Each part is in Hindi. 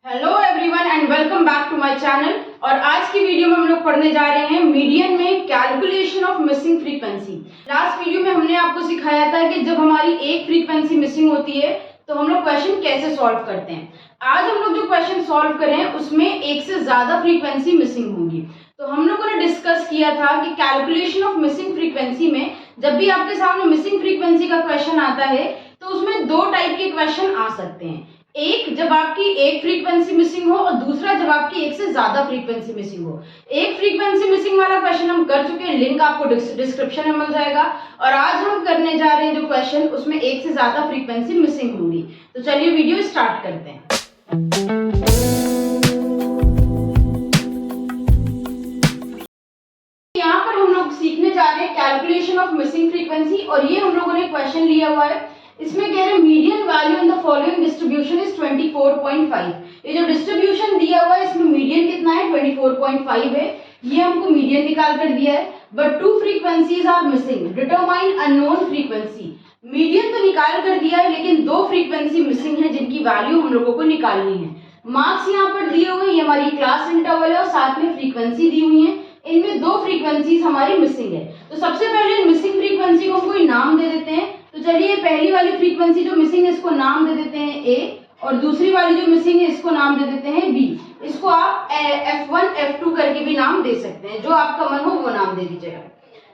Hello everyone and welcome back to my channel. और आज की वीडियो में हम लोग पढ़ने जा रहे हैं मीडियन में calculation of missing frequency. Last video में हमने आपको सिखाया था कि जब हमारी एक फ्रीक्वेंसी मिसिंग होती है तो हम लोग क्वेश्चन कैसे सॉल्व करते हैं। आज हम लोग जो क्वेश्चन सॉल्व करें उसमें एक से ज्यादा फ्रीक्वेंसी मिसिंग होंगी। तो हम लोगों ने डिस्कस किया था कि कैलकुलेशन ऑफ मिसिंग फ्रीक्वेंसी में जब भी आपके सामने मिसिंग फ्रीक्वेंसी का क्वेश्चन आता है तो उसमें दो टाइप के क्वेश्चन आ सकते हैं। एक जब आपकी एक फ्रीक्वेंसी मिसिंग हो और दूसरा जब आपकी एक से ज्यादा फ्रीक्वेंसी मिसिंग हो। एक फ्रीक्वेंसी मिसिंग वाला क्वेश्चन हम कर चुके हैं, लिंक आपको डिस्क्रिप्शन में मिल जाएगा। और आज हम करने जा रहे हैं जो क्वेश्चन उसमें एक से ज्यादा फ्रीक्वेंसी मिसिंग होंगी। तो चलिए वीडियो स्टार्ट करते हैं। यहाँ पर हम लोग सीखने जा रहे हैं कैलकुलेशन ऑफ मिसिंग फ्रीक्वेंसी और ये हम लोगों ने क्वेश्चन लिया हुआ है। इसमें कह रहे हैं median value in the following distribution is 24.5। ये जो डिस्ट्रीब्यूशन दिया हुआ है इसमें मीडियन कितना है 24.5 है। ये हमको मीडियन निकाल कर दिया है। But two frequencies are missing, determine unknown frequency. Median तो निकाल कर दिया है लेकिन दो फ्रीक्वेंसी मिसिंग है जिनकी वैल्यू हम लोगों को निकालनी है। मार्क्स यहाँ पर दिए हुए, ये हमारी क्लास इंटरवल है और साथ में फ्रीक्वेंसी दी हुई है। इनमें दो फ्रीक्वेंसीज हमारी मिसिंग है। तो सबसे पहले मिसिंग फ्रीक्वेंसी को कोई नाम दे देते हैं। तो चलिए पहली वाली फ्रीक्वेंसी जो मिसिंग है इसको नाम दे देते हैं ए, और दूसरी वाली जो मिसिंग है इसको नाम दे देते हैं बी। इसको आप F1 F2 करके भी नाम दे सकते हैं, जो आपका मन हो वो नाम दे दीजिएगा।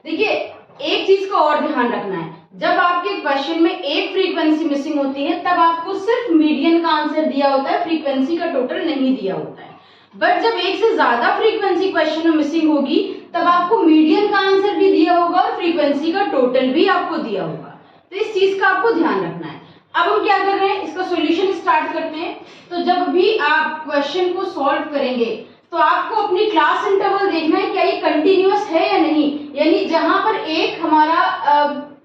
देखिए एक चीज का और ध्यान रखना है, जब आपके क्वेश्चन में एक फ्रीक्वेंसी मिसिंग होती है तब आपको सिर्फ मीडियन का आंसर दिया होता है, फ्रीक्वेंसी का टोटल नहीं दिया होता है। बट जब एक से ज्यादा फ्रीक्वेंसी क्वेश्चन में मिसिंग होगी तब आपको मीडियन का आंसर भी दिया होगा और फ्रीक्वेंसी का टोटल भी आपको दिया होगा। तो इस चीज का आपको ध्यान रखना है। अब हम क्या कर रहे हैं, इसका सॉल्यूशन स्टार्ट करते हैं। तो जब भी आप क्वेश्चन को सॉल्व करेंगे तो आपको अपनी क्लास इंटरवल देखना है, क्या ये कंटिन्यूअस है या नहीं। यानी जहां पर एक हमारा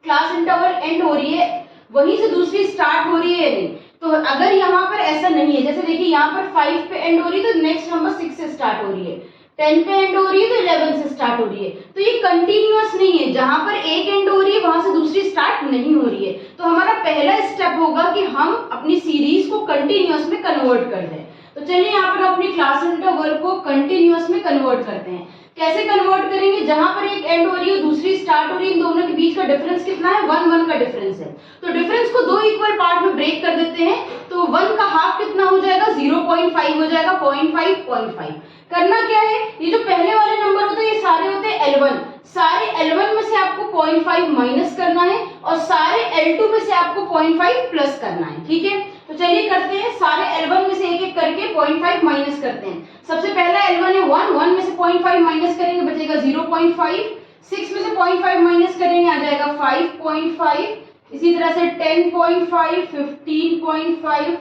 क्लास इंटरवल एंड हो रही है वहीं से दूसरी स्टार्ट हो रही है या नहीं। तो अगर यहाँ पर ऐसा नहीं है, जैसे देखिए यहाँ पर 5 पे एंड हो रही है तो नेक्स्ट नंबर 6 से स्टार्ट हो रही है, 10 पे एंड हो रही है तो 11 से स्टार्ट हो रही है। तो ये कंटिन्यूअस नहीं है, जहां पर एक एंड हो रही है वहां से दूसरी स्टार्ट नहीं हो रही है। तो हमारा पहला स्टेप होगा कि हम अपनी सीरीज को कंटिन्यूअस में कन्वर्ट कर दें। तो चलिए यहाँ पर अपनी क्लास इंटरवल को कंटिन्यूअस में कन्वर्ट करते हैं। कैसे कन्वर्ट करेंगे, जहां पर एक एंड हो रही है दूसरी स्टार्ट हो रही है, इन दोनों के बीच का डिफरेंस कितना है, 1 1 का डिफरेंस है। तो डिफरेंस को दो इक्वल पार्ट में ब्रेक कर देते हैं। तो 1 का हाफ कितना हो जाएगा, 0.5 हो जाएगा, 0.5 करना क्या है, ये जो पहले वाले नंबर होते हैं ये सारे होते हैं L1। सारे L1 में से आपको 0.5 माइनस करना है और सारे L2 में से आपको 0.5 प्लस करना है। ठीक है, तो चलिए करते हैं। सारे L1 में से एक एक करके 0.5 माइनस करते हैं। सबसे पहला L1 है 1 में से 0.5 माइनस करेंगे बचेगा 0.5। 6 में से 0.5 माइनस करेंगे आ जाएगा 5.5। इसी तरह से 10.5, 15.5,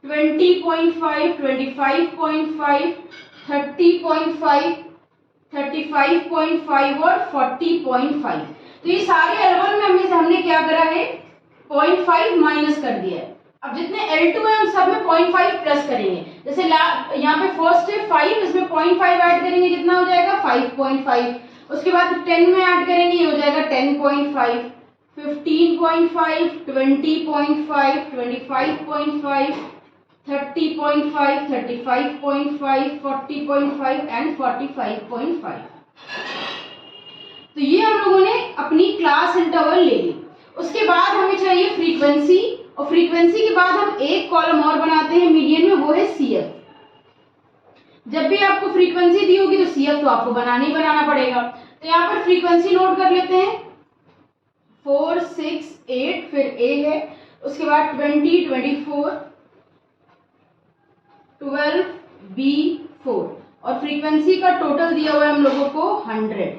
20.5, 25.5, 30.5, 35.5 और 40.5। तो ये सारे L1 में हमने क्या करा है, 0.5 माइनस कर दिया है। अब जितने L2 है हम सब में 0.5 प्लस करेंगे। जैसे यहाँ पे फर्स्ट है 5, इसमें 0.5 ऐड करेंगे कितना हो जाएगा 5.5। उसके बाद 10 में ऐड करेंगे ये हो जाएगा 10.5, 15.5, 20.5, 25.5, 30.5, 35.5, 40.5 एंड 45.5। तो ये हम लोगों ने अपनी क्लास इंटरवल ले ली। उसके बाद हमें चाहिए फ्रीक्वेंसी, और फ्रीक्वेंसी के बाद हम एक कॉलम और बनाते हैं मीडियन में, वो है CF। जब भी आपको फ्रीक्वेंसी दी होगी तो CF तो आपको बनाना ही बनाना पड़ेगा। तो यहाँ पर फ्रीक्वेंसी नोट कर लेते हैं, 4, 6, 8, फिर A है, उसके बाद 20, 24, 12, B, 4 और फ्रीक्वेंसी का टोटल दिया हुआ है हम लोगों को 100।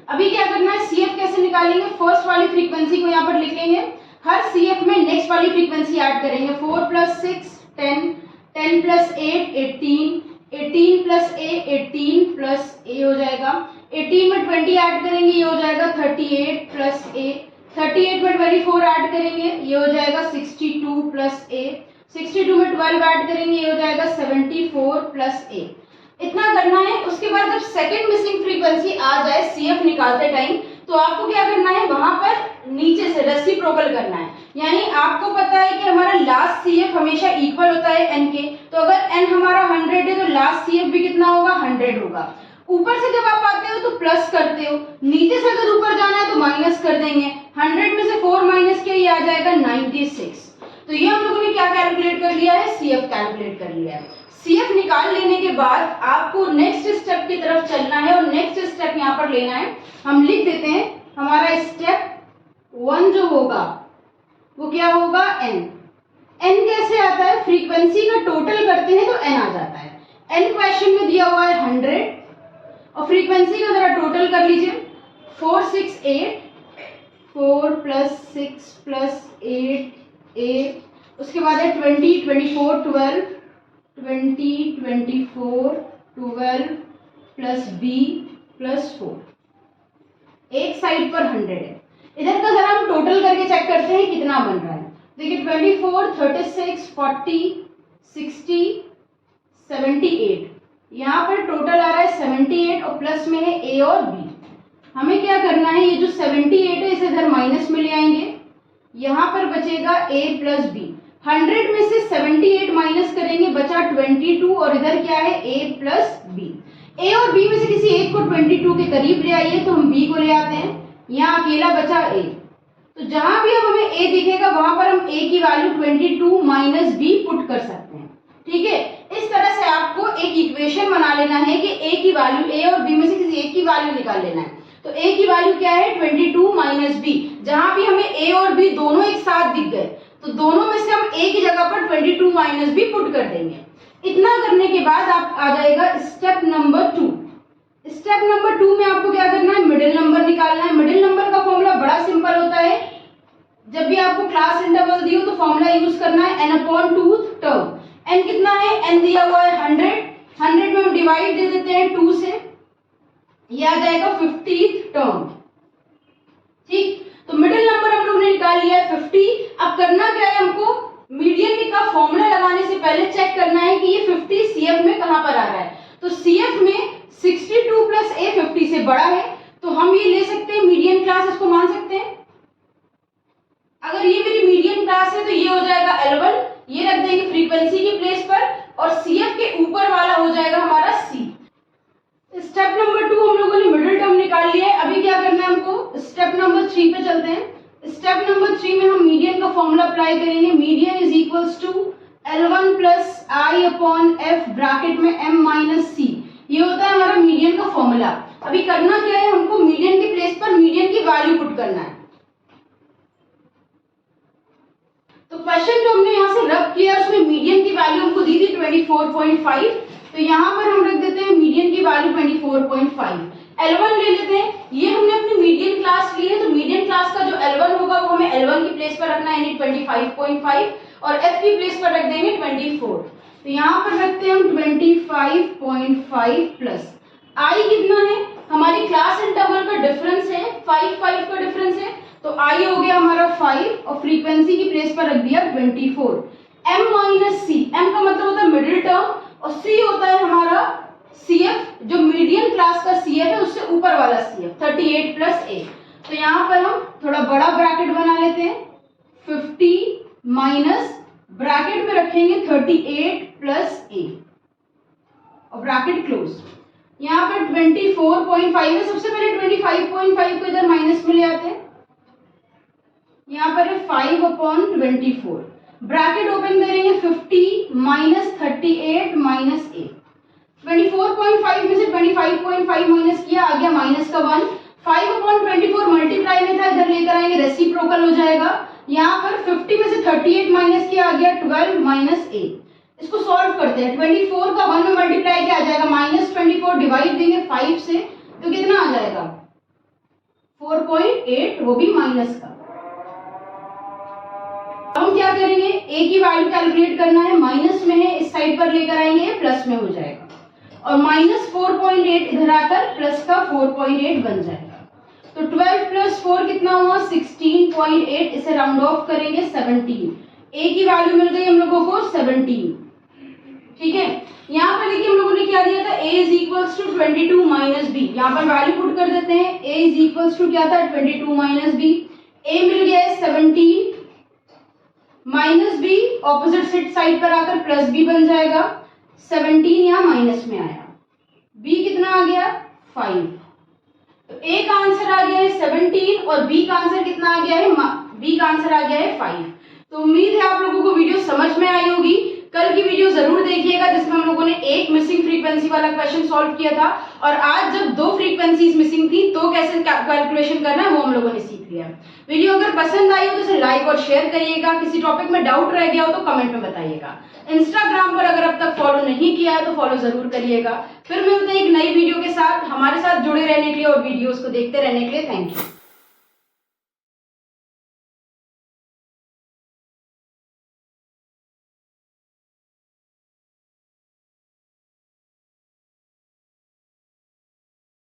अभी क्या करना है, CF कैसे निकालेंगे, फर्स्ट वाली फ्रीक्वेंसी को यहाँ पर लिख लेंगे, हर CF में नेक्स्ट वाली फ्रीक्वेंसी ऐड करेंगे। 4 + 6 10, 10 + 8 18, 18 + A 18 + A हो जाएगा। 18 में 20 ऐड करेंगे ये हो जाएगा 38 + A, 38 में 24 ऐड करेंगे ये हो जाएगा 62 + A, 62 में 12 ऐड करेंगे ये हो जाएगा 74 + A। इतना करना है। उसके बाद जब सेकंड मिसिंग फ्रीक्वेंसी आ जाए CF निकालते टाइम तो आपको क्या करना है, वहां पर नीचे से रेसिप्रोकल करना है। यानी आपको पता है कि हमारा लास्ट CF हमेशा इक्वल होता है n के, तो अगर n हमारा 100 है तो लास्ट CF भी कितना होगा, 100 होगा। ऊपर से जब आप आते हो तो प्लस करते हो, नीचे से अगर ऊपर जाना है तो माइनस कर देंगे। 100 में से 4 माइनस किया, ये आ जाएगा 96। तो ये हम लोगों ने क्या कैलकुलेट कर लिया है, CF कैलकुलेट कर लिया है। CF निकाल लेने के बाद आपको नेक्स्ट स्टेप की तरफ चलना है और नेक्स्ट स्टेप यहाँ पर लेना है। हम लिख देते हैं, हमारा स्टेप 1 जो होगा वो क्या होगा, n। n कैसे आता है, फ्रीक्वेंसी का टोटल करते हैं तो n आ जाता है। n क्वेश्चन में दिया हुआ है 100 और फ्रीक्वेंसी का जरा टोटल कर लीजिए, 4 6 8, 4 प्लस 6 प्लस 8 8, उसके बाद है 20 24 12, 20 24 12 प्लस b प्लस 4, एक साइड पर 100 है। इधर का जरा हम टोटल करके चेक करते हैं कितना बन रहा है। देखिए 24 36 40 60 78, यहाँ पर टोटल आ रहा है 78 और प्लस में है a और b। हमें क्या करना है, ये जो 78 है इसे इधर माइनस में ले आएंगे, यहाँ पर बचेगा a प्लस b। 100 में से 78 माइनस करेंगे, बचा 22 और इधर क्या है, a प्लस b। a और b में से किसी एक को 22 के करीब ले आइए, तो हम b को ले आते हैं, यहाँ अकेला बचा a। तो जहां भी अब हमें a दिखेगा वहां पर हम a की वैल्यू 22 माइनस b पुट कर सकते हैं। ठीक है, इस तरह से आपको एक इक्वेशन बना लेना है कि a की वैल्यू, a और b में से किसी एक की वैल्यू निकाल लेना है। तो a की वैल्यू क्या है, 22 माइनस b। जहां भी हमें a और b दोनों एक साथ दिख गए तो दोनों में से हम a की जगह पर 22 माइनस b पुट कर देंगे। इतना करने के बाद आप आ जाएगा स्टेप नंबर 2। स्टेप नंबर 2 में आपको क्या करना है, मिडिल नंबर निकालना है। मिडिल नंबर का फॉर्मूला बड़ा सिंपल होता है, जब भी आपको क्लास इंटरवल दी हो तो फॉर्मूला यूज करना है n/2 टर्म। n कितना है, n दिया हुआ है 100 में हम डिवाइड दे देते हैं 2 से, ये आ जाएगा 50th टर्म। ठीक, तो मिडिल नंबर हम लोग ने निकाल लिया है 50। अब करना क्या है, हमको मीडियन का फॉर्मूला लगाने से पहले चेक करना है कि ये 50 CF में कहां पर आ रहा है। तो CF में 62 प्लस a 50 से बड़ा है, तो हम ये ले सकते हैं मीडियन क्लास, इसको मान सकते हैं। अगर ये मेरी मीडियन क्लास है तो ये हो जाएगा L1, ये रख देंगे फ्रीक्वेंसी की प्लेस पर, और CF के ऊपर वाला हो जाएगा हमारा C। स्टेप नंबर 2 हम लोगों ने मिडिल टर्म निकाल लिया है। अभी क्या करना है हमको, स्टेप नंबर 3 पे चलते हैं। स्टेप नंबर 3 में हम मीडियन का फॉर्मूला अप्लाई करेंगे। Median is equals to L1 plus I upon F bracket में m माइनस c। ये होता है हमारा मीडियन का फॉर्मूला। अभी करना क्या है, हमको मीडियन के प्लेस पर मीडियन की वैल्यू पुट करना है। तो क्वेश्चन जो हमने यहाँ से रब किया उसमें मीडियन की वैल्यू हमको दी थी 24.5, तो यहाँ पर हम रख देते हैं मीडियन की वैल्यू 24.5। L1 ले लेते हैं, ये हमने अपनी मीडियन क्लास ली है, तो मीडियन क्लास का जो L1 होगा वो हमें L1 की प्लेस पर रखना है, यानी 25.5, और F की प्लेस पर रख देंगे 24। तो यहाँ पर रखते हैं हम 25.5 प्लस I कितना है, हमारी क्लास इंटरवल का डिफरेंस है, 5 का डिफरेंस है, तो I हो गया हमारा 5 और फ्रीक्वेंसी की प्लेस पर रख दिया 24। m माइनस c, m का मतलब होता है मिडिल टर्म और c होता है हमारा CF, जो मीडियन क्लास का CF है उससे ऊपर वाला CF 38 प्लस a। तो यहाँ पर हम थोड़ा बड़ा ब्रैकेट बना लेते हैं, 50 माइनस ब्रैकेट में रखेंगे 38 प्लस a और ब्रैकेट क्लोज। यहाँ पर 24.5 है, सबसे पहले 25.5 को इधर माइनस में ले आते हैं, यहाँ पर है 5 अपॉन 24, ब्रैकेट ओपन करेंगे 50 माइनस 38 माइनस a। 24.5 में से 25.5 माइनस किया, आ गया माइनस का 1। 5 अपॉन 24 मल्टीप्लाई में था, इधर लेकर आएंगे रेसिप्रोकल हो जाएगा। यहाँ पर 50 में से 38 माइनस किया, आ गया 12 माइनस a। इसको सॉल्व करते हैं, 24 का 1 में मल्टीप्लाई किया आ जाएगा माइनस 24, डिवाइड देंगे 5 से तो कितना आ जाएगा 4.8, वो भी माइनस का। हम क्या करेंगे, a की वैल्यू कैलकुलेट करना है, माइनस में है इस साइड पर लेकर आएंगे, प्लस में हो जाएगा, और माइनस 4.8 इधर आकर प्लस का 4.8 बन जाएगा। तो 12 प्लस 4 कितना हुआ 16.8, इसे राउंड ऑफ करेंगे 17। a की वैल्यू मिल गई हम लोगों को 17। ठीक है, यहाँ पर देखिए हम लोगों ने क्या दिया था, a is equals to 22 minus B. यहाँ पर वैल्यू पुट कर देते हैं, a इज इक्वल्स टू क्या था 22 माइनस बी। a मिल गया है 17 माइनस बी, ऑपोजिट साइड पर आकर प्लस बी बन जाएगा, 17 यहाँ माइनस में आया, b कितना आ गया 5। तो a का आंसर आ गया है 17 और b का आंसर कितना आ गया है, b का आंसर आ गया है 5। तो उम्मीद है आप लोगों को वीडियो समझ में आई होगी। कल की वीडियो जरूर देखिएगा जिसमें हम लोगों ने एक मिसिंग फ्रीक्वेंसी वाला क्वेश्चन सॉल्व किया था, और आज जब दो फ्रीक्वेंसीज मिसिंग थी तो कैसे कैलकुलेशन करना है वो हम लोगों ने सीख लिया। वीडियो अगर पसंद आई हो तो इसे लाइक और शेयर करिएगा, किसी टॉपिक में डाउट रह गया हो तो कमेंट में बताइएगा। इंस्टाग्राम पर अगर अब तक फॉलो नहीं किया है तो फॉलो जरूर करिएगा। फिर मिलते हैं एक नई वीडियो के साथ। हमारे साथ जुड़े रहने के लिए और वीडियोस को देखते रहने के लिए थैंक यू।